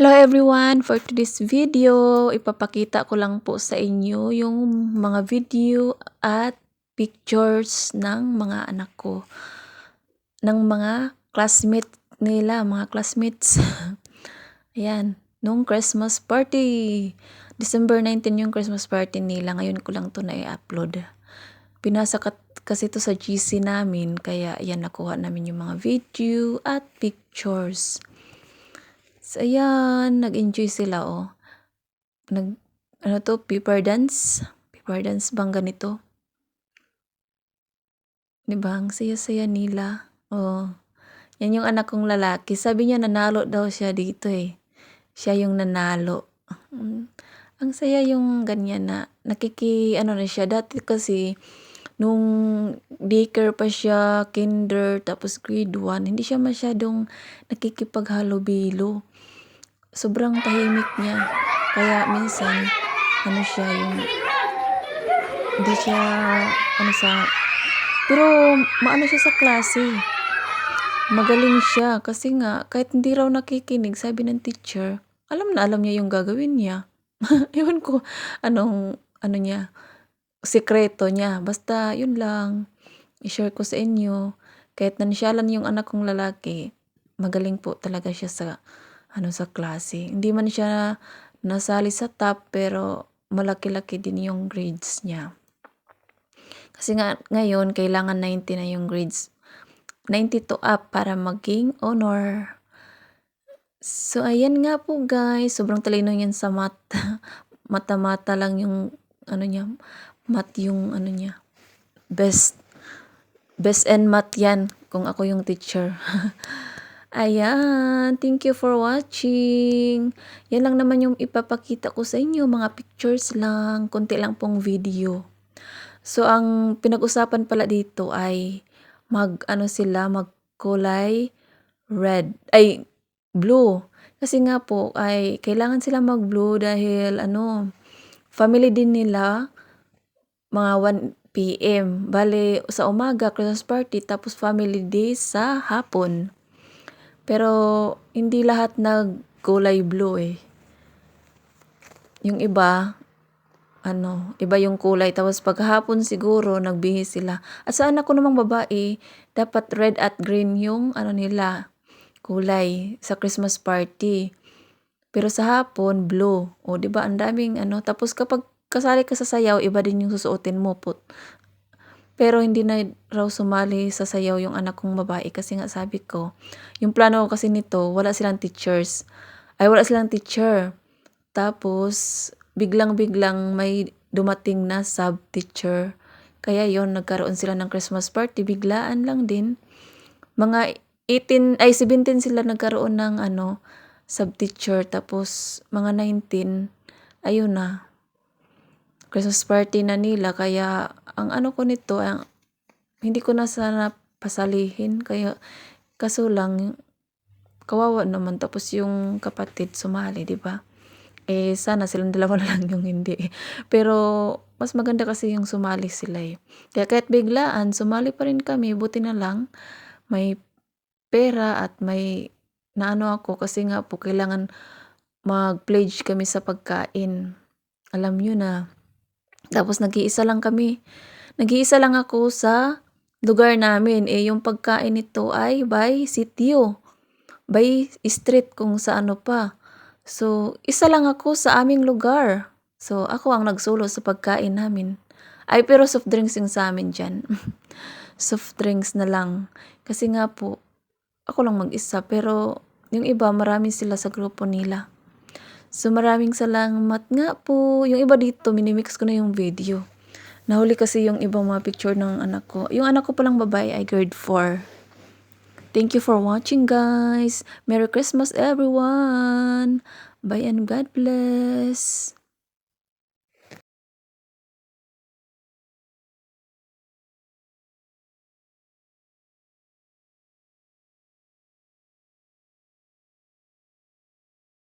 Hello everyone! For today's video, ipapakita ko lang po sa inyo yung mga video at pictures ng mga anak ko. Ng mga classmate nila, mga classmates. Ayan, nung Christmas party. December 19 yung Christmas party nila. Ngayon ko lang to na i-upload. Pinasa kasi to sa GC namin, kaya ayan, nakuha namin yung mga video at pictures. So, ayan, nag-enjoy sila, oh. Paper dance? Paper dance bang ganito? Diba, ang saya-saya nila. Oh, yan yung anak kong lalaki. Sabi niya nanalo daw siya dito eh. Siya yung nanalo. Ang saya yung ganyan na ano na siya. Dati kasi, nung daycare pa siya, kinder, tapos grade 1, hindi siya masyadong nakikipaghalubilo. Sobrang tahimik niya. Kaya minsan, hindi siya, pero maano siya sa klase. Magaling siya kasi nga, kahit hindi raw nakikinig, sabi ng teacher, alam niya yung gagawin niya. Ewan ko, ano niya, sikreto niya. Basta, yun lang, i-share ko sa inyo. Kahit nansyalan yung anak kong lalaki, magaling po talaga siya sa klase. Hindi man siya nasali sa top, pero malaki-laki din yung grades niya. Kasi nga ngayon kailangan 90 na yung grades. 92 up para maging honor. So ayan nga po guys, sobrang talino niyan sa math. Mata-mata lang yung niya, math yung niya. Best and math yan kung ako yung teacher. Ayan, thank you for watching. Yan lang naman yung ipapakita ko sa inyo, mga pictures lang, konti lang pong video. So, ang pinag-usapan pala dito ay magkulay blue. Kasi nga po ay kailangan sila mag-blue dahil family din nila, mga 1 PM. Bale, sa umaga, Christmas party, tapos family day sa hapon. Pero, hindi lahat nagkulay blue eh. Yung iba, iba yung kulay. Tapos paghapon siguro, nagbihis sila. At sa anak ko namang babae, dapat red at green yung nila, kulay sa Christmas party. Pero sa hapon, blue. O, diba, ang daming Tapos kapag kasali ka sa sayaw, iba din yung susuotin mo po. Pero hindi na raw sumali sa sayaw yung anak kong babae kasi nga sabi ko, yung plano ko kasi nito, wala silang teacher. Tapos, biglang-biglang may dumating na sub-teacher. Kaya yon, nagkaroon sila ng Christmas party, biglaan lang din. Mga 17 sila nagkaroon ng sub-teacher, tapos mga 19, ayun na, Christmas party na nila. Kaya, ang ko nito, hindi ko na sana pasalihin. Kaya, kaso lang, kawawa naman. Tapos yung kapatid sumali, diba? Sana silang dalawa na lang yung hindi. Pero, mas maganda kasi yung sumali sila eh. Kaya kahit biglaan, sumali pa rin kami. Buti na lang, may pera at may ako kasi nga po, kailangan mag-pledge kami sa pagkain. Alam nyo na. Tapos nag-iisa lang ako sa lugar namin. Yung pagkain nito ay by sitio, by street, kung sa pa. So, isa lang ako sa aming lugar. So, ako ang nagsulo sa pagkain namin. Pero soft drinks yung sa amin dyan. Soft drinks na lang. Kasi nga po, ako lang mag-isa. Pero, yung iba, marami sila sa grupo nila. So, maraming salamat nga po. Yung iba dito, minimix ko na yung video. Nahuli kasi yung ibang mga picture ng anak ko. Yung anak ko palang babae ay grade 4. Thank you for watching, guys. Merry Christmas, everyone. Bye and God bless.